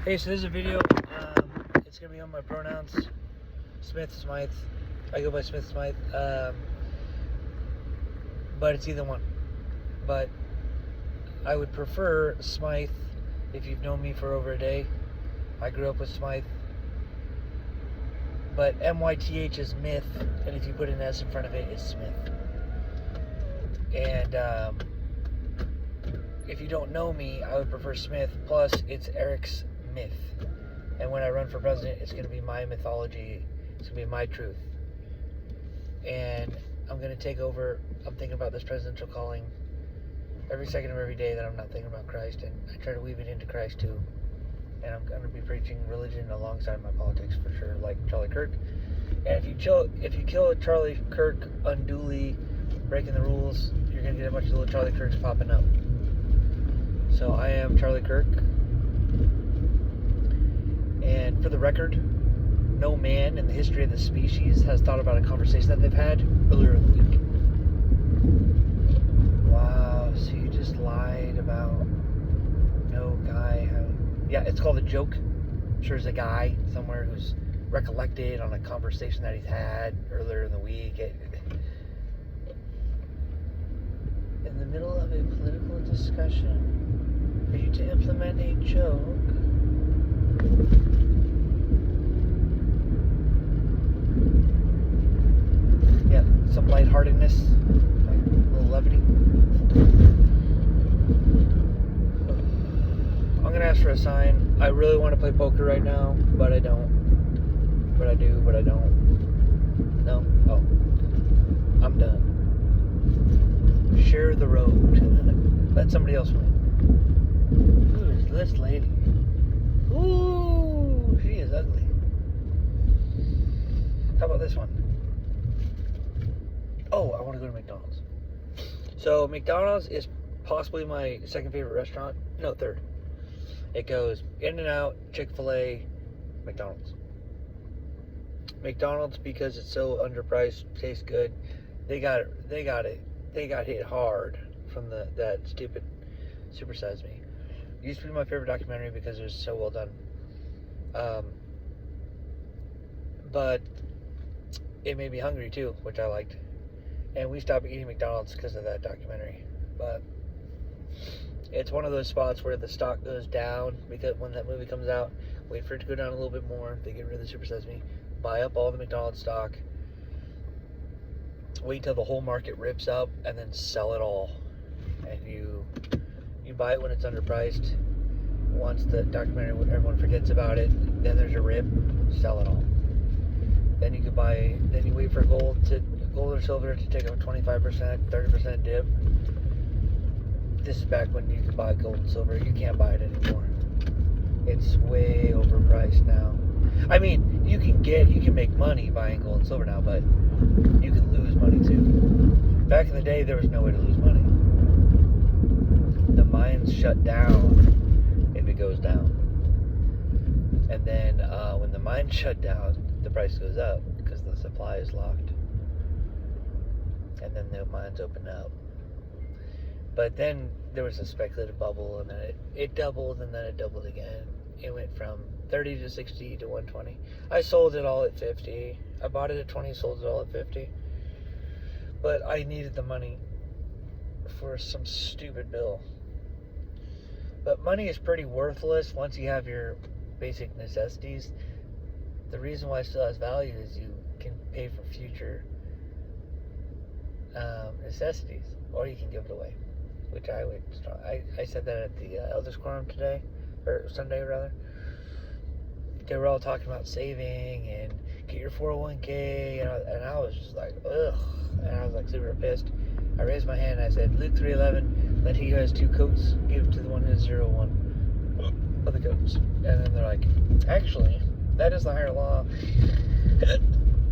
Hey, so this is a video. It's gonna be on my pronouns, Smith, Smythe. I go by Smith, Smythe. But it's either one. But I would prefer Smythe if you've known me for over a day. I grew up with Smythe. But MYTH is myth, and if you put an S in front of it, it's Smith. And if you don't know me, I would prefer Smith. Plus, it's Eric's myth. And when I run for president, it's going to be my mythology. It's going to be my truth. And I'm going to take over. I'm thinking about this presidential calling every second of every day that I'm not thinking about Christ. And I try to weave it into Christ too. And I'm going to be preaching religion alongside my politics for sure, like Charlie Kirk. And if you kill Charlie Kirk unduly, breaking the rules, you're going to get a bunch of little Charlie Kirks popping up. So I am Charlie Kirk. And for the record, no man in the history of the species has thought about a conversation that they've had earlier in the week. Wow, so you just lied about no guy. Yeah, it's called a joke. I'm sure there's a guy somewhere who's recollected on a conversation that he's had earlier in the week. In the middle of a political discussion, for you to implement a joke. Yeah, some lightheartedness, like a little levity. I'm gonna ask for a sign. I really want to play poker right now, but I don't. But I do, but I don't. No? Oh. I'm done. Share the road. Let somebody else win. Who is this lady? Ooh, she is ugly. How about this one? Oh, I want to go to McDonald's. So McDonald's is possibly my second favorite restaurant. No, third. It goes In-N-Out, Chick-fil-A, McDonald's. McDonald's because it's so underpriced, tastes good. They got hit hard from that stupid Super Size Me. It used to be my favorite documentary because it was so well done. But it made me hungry too, which I liked. And we stopped eating McDonald's because of that documentary. But it's one of those spots where the stock goes down because when that movie comes out, wait for it to go down a little bit more. They get rid of the Super Size Me, buy up all the McDonald's stock, wait until the whole market rips up, and then sell it all. And you buy it when it's underpriced. Once the documentary, when everyone forgets about it, then there's a rip, sell it all. Then you wait for gold or silver to take a 25%, 30% dip. This is back when you could buy gold and silver. You can't buy it anymore. It's way overpriced now. I mean, you can make money buying gold and silver now, but you can lose money too. Back in the day, there was no way to lose money. The mines shut down if it goes down. And then when the mines shut down, the price goes up because the supply is locked. And then the mines open up. But then there was a speculative bubble, and then it doubled, and then it doubled again. It went from 30 to 60 to 120. I sold it all at 50. I bought it at 20, sold it all at 50. But I needed the money for some stupid bill. But money is pretty worthless once you have your basic necessities. The reason why it still has value is you can pay for future necessities, or you can give it away, which I would. I said that at the Elders Quorum today, or Sunday rather. They were all talking about saving and get your 401k, and I was just like, ugh, and I was like super pissed. I raised my hand and I said, Luke 3:11, let he who has 2 coats give to the one who has 1 of the coats. And then they're like, actually, that is the higher law,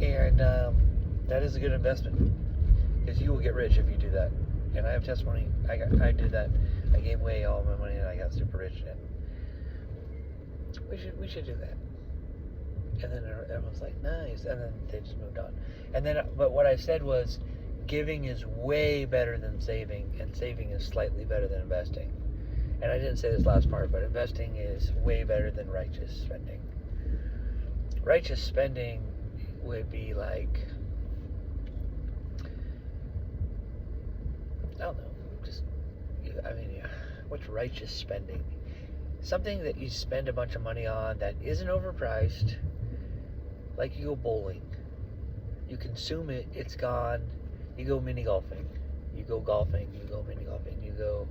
and that is a good investment, because you will get rich if you do that. And I have testimony. I did that. I gave away all my money and I got super rich. And we should do that. And then everyone's like, nice. And then they just moved on. And then, but what I said was, giving is way better than saving, and saving is slightly better than investing. And I didn't say this last part, but investing is way better than righteous spending. Righteous spending would be like, I don't know, what's righteous spending? Something that you spend a bunch of money on that isn't overpriced, like you go bowling. You consume it, it's gone. You go mini golfing. You go golfing, you go mini golfing, you go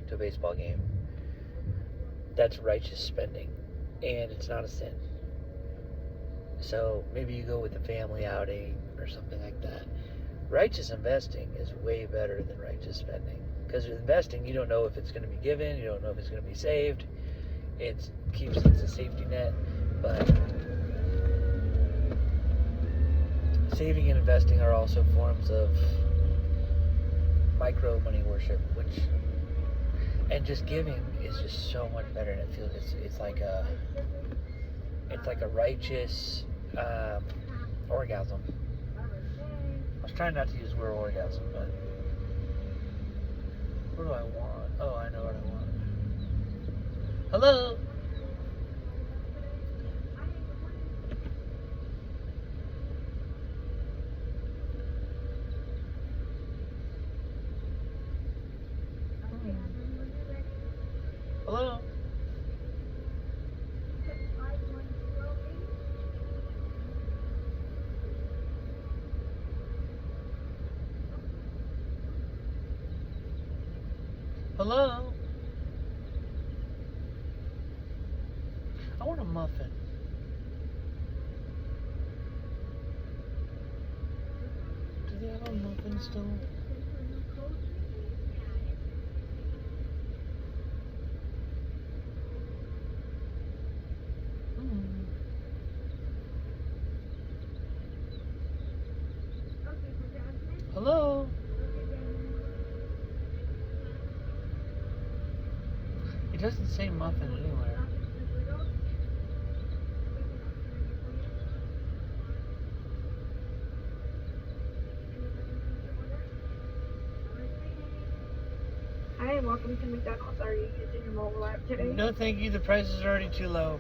to a baseball game. That's righteous spending, and it's not a sin. So maybe you go with a family outing or something like that. Righteous investing is way better than righteous spending. Because with investing, you don't know if it's going to be given, you don't know if it's going to be saved. It's a safety net, but saving and investing are also forms of micro money worship, and just giving is just so much better. And it feels it's like a righteous orgasm. I was trying not to use the word orgasm, but what do I want? Oh, I know what I want. Hello? Hello? Hello? I want a muffin. Do they have a muffin still? Hello? It doesn't say muffin anywhere. Hi, welcome to McDonald's. Are you using your mobile app today? No, thank you. The price is already too low.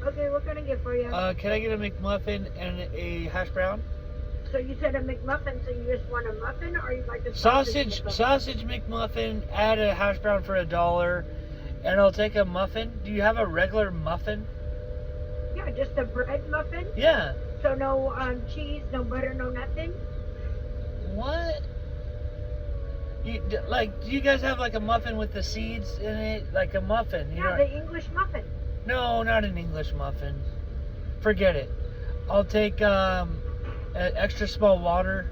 Okay, what can I get for you? Can I get a McMuffin and a hash brown? So you said a McMuffin, so you just want a muffin, or you like the Sausage McMuffin, add a hash brown for $1, and I'll take a muffin. Do you have a regular muffin? Yeah, just a bread muffin? Yeah. So no cheese, no butter, no nothing? What? Do you guys have like a muffin with the seeds in it? Like a muffin? Yeah, the English muffin. No, not an English muffin. Forget it. I'll take an extra small water,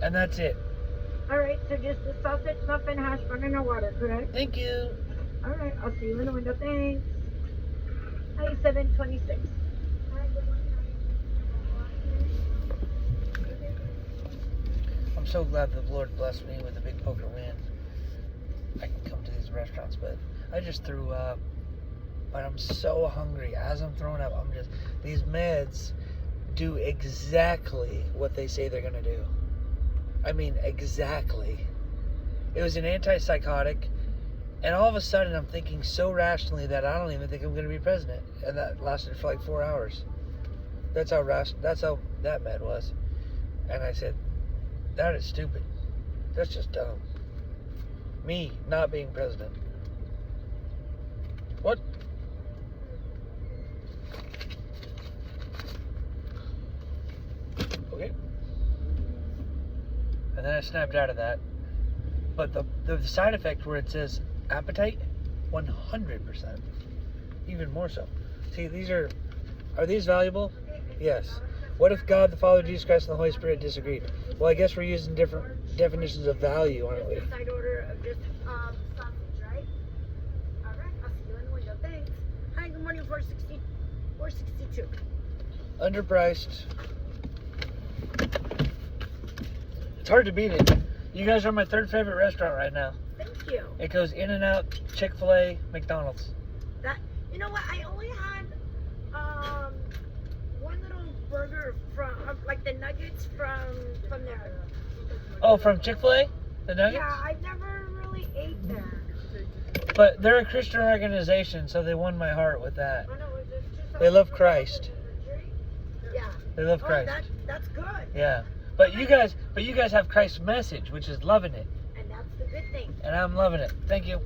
and that's it. Alright, so just a sausage muffin, hash brown, and a water, correct? Thank you. Alright, I'll see you in the window. Thanks. Hi, 726. I'm so glad the Lord blessed me with a big poker win. I can come to these restaurants, but I just threw up. But I'm so hungry. As I'm throwing up, these meds do exactly what they say they're going to do. I mean, exactly. It was an antipsychotic, and all of a sudden I'm thinking so rationally that I don't even think I'm going to be president. And that lasted for like 4 hours. That's how that med was. And I said, that is stupid. That's just dumb. Me not being president. What? Okay. And then I snapped out of that. But the side effect where it says appetite, 100%. Even more so. See, are these valuable? Yes. What if God, the Father, Jesus Christ, and the Holy Spirit disagreed? Well, I guess we're using different definitions of value, aren't we? Side order of just sausage, right? Alright, I'll see you in the window. Thanks. Hi, good morning, 462. Underpriced. It's hard to beat it. You guys are my third favorite restaurant right now. Thank you. It goes In-N-Out, Chick-fil-A, McDonald's. You know what? I only had one little burger from like the nuggets from there. Oh, from Chick-fil-A? The nuggets? Yeah, I never really ate there. But they're a Christian organization, so they won my heart with that. I know, it's just They love Christ. Yeah. They love Oh, Christ. that's good. Yeah. But you guys have Christ's message, which is loving it. And that's the good thing. And I'm loving it. Thank you.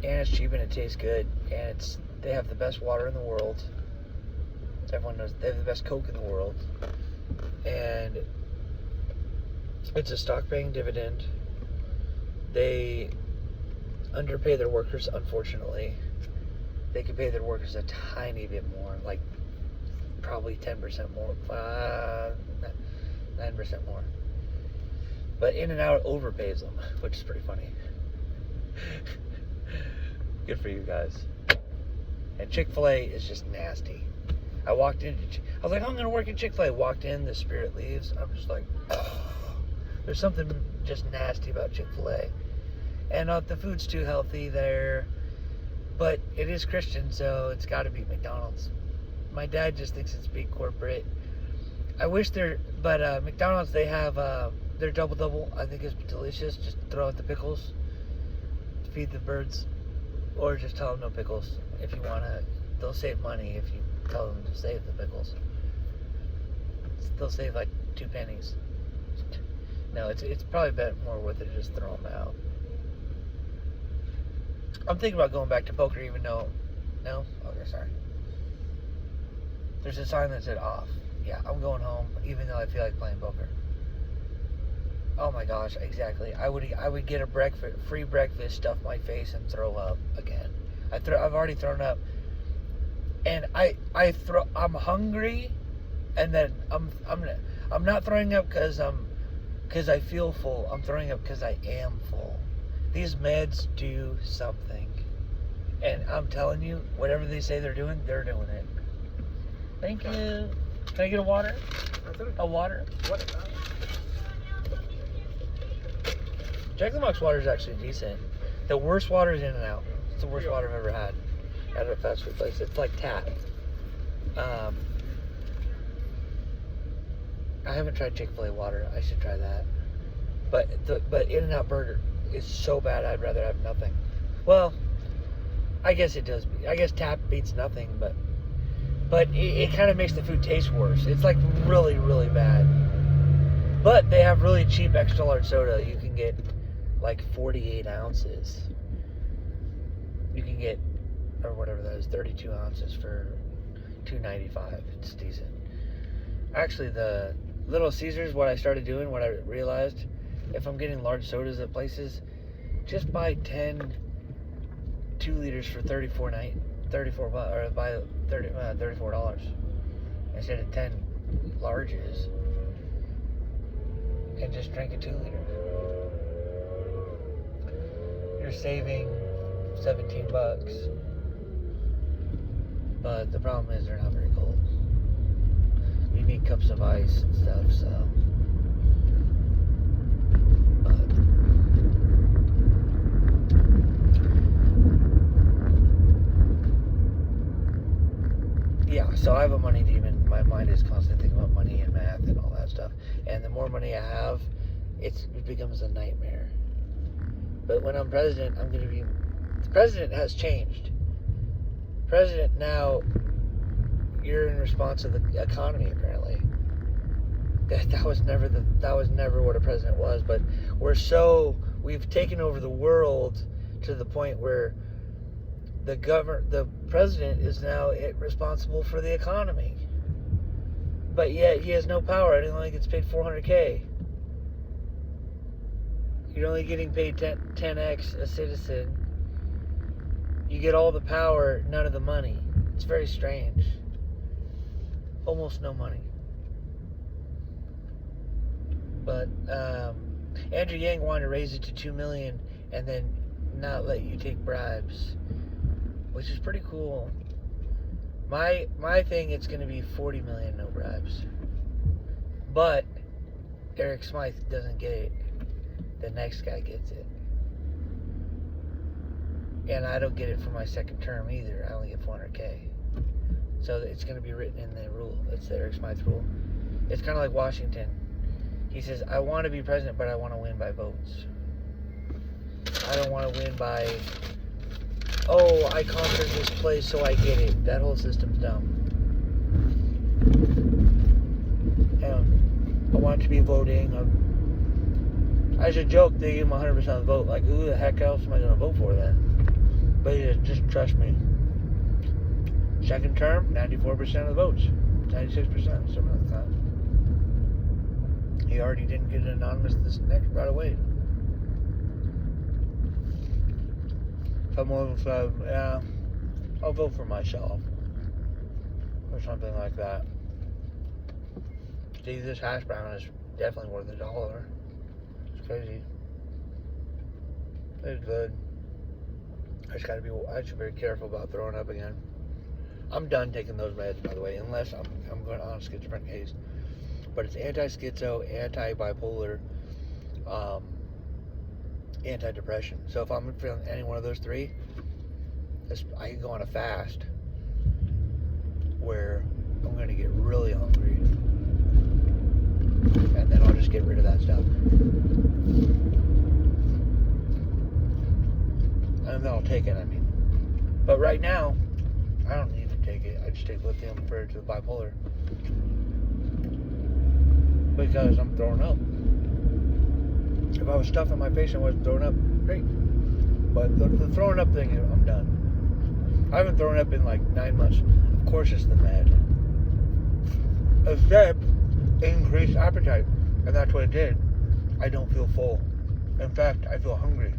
And it's cheap and it tastes good. And they have the best water in the world. Everyone knows they have the best Coke in the world. And it's a stock paying dividend. They underpay their workers, unfortunately. They could pay their workers a tiny bit more, like probably 10% more, 9% more. But In-N-Out overpays them, which is pretty funny. Good for you guys. And Chick-fil-A is just nasty. I walked in, I was like, I'm going to work at Chick-fil-A. Walked in, the spirit leaves. I'm just like, oh. There's something just nasty about Chick-fil-A. And the food's too healthy there. But it is Christian, so it's got to be McDonald's. My dad just thinks it's big corporate. I wish McDonald's, they have their double-double. I think it's delicious. Just throw out the pickles. Feed the birds. Or just tell them no pickles. If you want to, they'll save money if you tell them to save the pickles. They'll save like 2 pennies. No, it's probably more worth it to just throw them out. I'm thinking about going back to poker even though... No? Okay, sorry. There's a sign that said off. Yeah, I'm going home even though I feel like playing poker. Oh my gosh, exactly. I would get a free breakfast, stuff my face, and throw up again. I've already thrown up. And I'm hungry, and then I'm not throwing up because I feel full. I'm throwing up because I am full. These meds do something. And I'm telling you, whatever they say they're doing it. Thank you. Can I get a water? A water? What? Jack in the Box water is actually decent. The worst water is In-N-Out. It's the worst water I've ever had at a fast food place. It's like tap. I haven't tried Chick-fil-A water. I should try that. But In-N-Out burger is so bad. I'd rather have nothing. Well, I guess it does. I guess tap beats nothing, but it kind of makes the food taste worse. It's like really, really bad. But they have really cheap extra large soda. You can get like 48 ounces. You can get, or whatever that is, 32 ounces for $2.95. It's decent. Actually, the Little Caesars, what I started doing, what I realized, if I'm getting large sodas at places, just buy 10 2 liters for $34 instead of 10 larges, and just drink a 2 liter. You're saving $17, but the problem is they're not very cold. You need cups of ice and stuff, so. Yeah, so I have a money demon. My mind is constantly thinking about money and math and all that stuff. And the more money I have, it becomes a nightmare. But when I'm president, I'm going to be... The president has changed. President now, you're in response to the economy, apparently. That was never what a president was. But we've taken over the world to the point where the president is now responsible for the economy, but yet he has no power. He only gets paid $400K. You're only getting paid 10x a citizen. You get all the power, none of the money. It's very strange. Almost no money. But Andrew Yang wanted to raise it to $2 million and then not let you take bribes, which is pretty cool. My thing, it's going to be $40 million, no bribes. But Eric Smythe doesn't get it. The next guy gets it. And I don't get it for my second term either. I only get $400K. So it's going to be written in the rule. It's the Eric Smythe rule. It's kind of like Washington. He says, I want to be president, but I want to win by votes. I don't want to win by, oh, I conquered this place so I get it. That whole system's dumb. And I want it to be voting. As a joke, they give them 100% of the vote. Like, who the heck else am I going to vote for then? But just trust me. Second term, 94% of the votes. 96%, something like that. He already didn't get an anonymous this next right away. Someone said, yeah, I'll vote for myself. Or something like that. See, this hash brown is definitely worth $1. It's crazy. It's good. I should be very careful about throwing up again. I'm done taking those meds, by the way, unless I'm going on a schizophrenic case. But it's anti-schizo, anti-bipolar, anti-depression. So if I'm feeling any one of those three, I can go on a fast where I'm going to get really hungry. And then I'll just get rid of that stuff. And then I'll take it, I mean. But right now, I don't need to take it. I just take lithium for the bipolar. Because I'm throwing up. If I was stuffing my face and wasn't throwing up, great. But the throwing up thing, I'm done. I haven't thrown up in like 9 months. Of course it's the med. Except increased appetite. And that's what it did. I don't feel full. In fact, I feel hungry.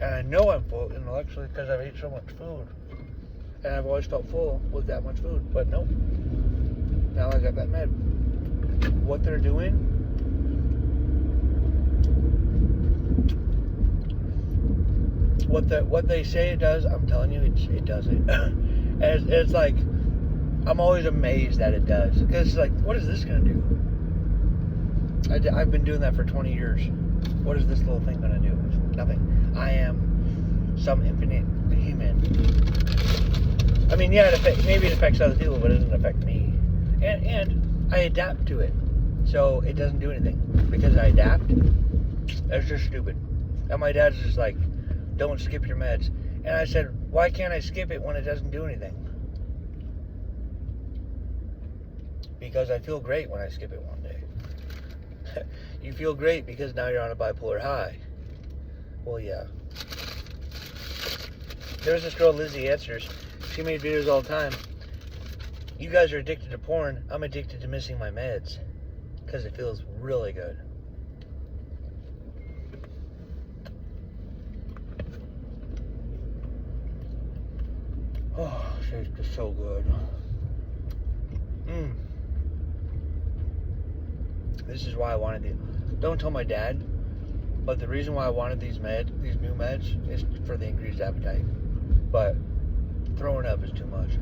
And I know I'm full intellectually because I've ate so much food. And I've always felt full with that much food. But nope. Now I got that med. What they're doing, what they say it does, I'm telling you, it doesn't. And it's like, I'm always amazed that it does. Because it's like, what is this going to do? I've been doing that for 20 years. What is this little thing going to do? Nothing. I am some infinite human. I mean, yeah, maybe it affects other people, but it doesn't affect me. And I adapt to it. So it doesn't do anything. Because I adapt, that's just stupid. And my dad's just like, don't skip your meds. And I said, why can't I skip it when it doesn't do anything? Because I feel great when I skip it one day. You feel great because now you're on a bipolar high. Well, yeah. There's this girl, Lizzie Answers. She made videos all the time. You guys are addicted to porn. I'm addicted to missing my meds. Because it feels really good. Oh, it's just so good. This is why I wanted it. Don't tell my dad, but the reason why I wanted these new meds, is for the increased appetite. But throwing up is too much.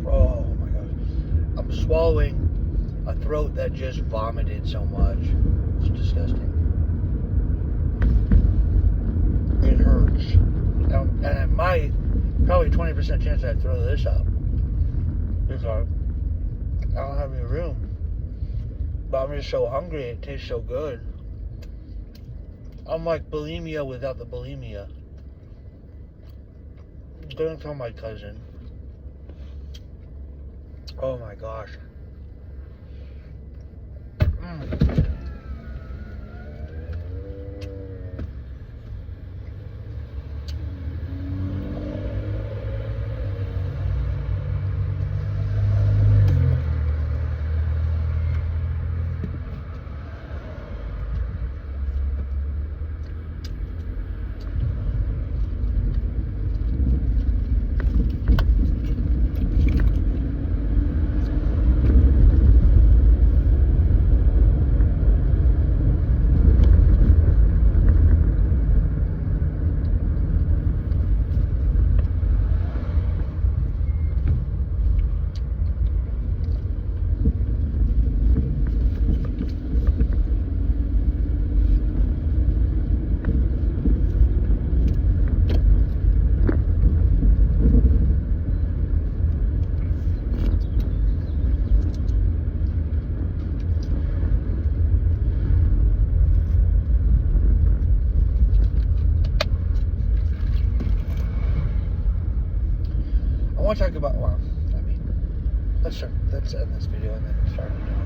Oh my gosh. I'm swallowing a throat that just vomited so much. It's disgusting. It hurts. And I might, probably 20% chance I'd throw this up. Because I don't have any room. But I'm just so hungry, it tastes so good. I'm like bulimia without the bulimia. Don't tell my cousin. Oh my gosh. want to talk about, well, I mean, let's end this video and then start a new one.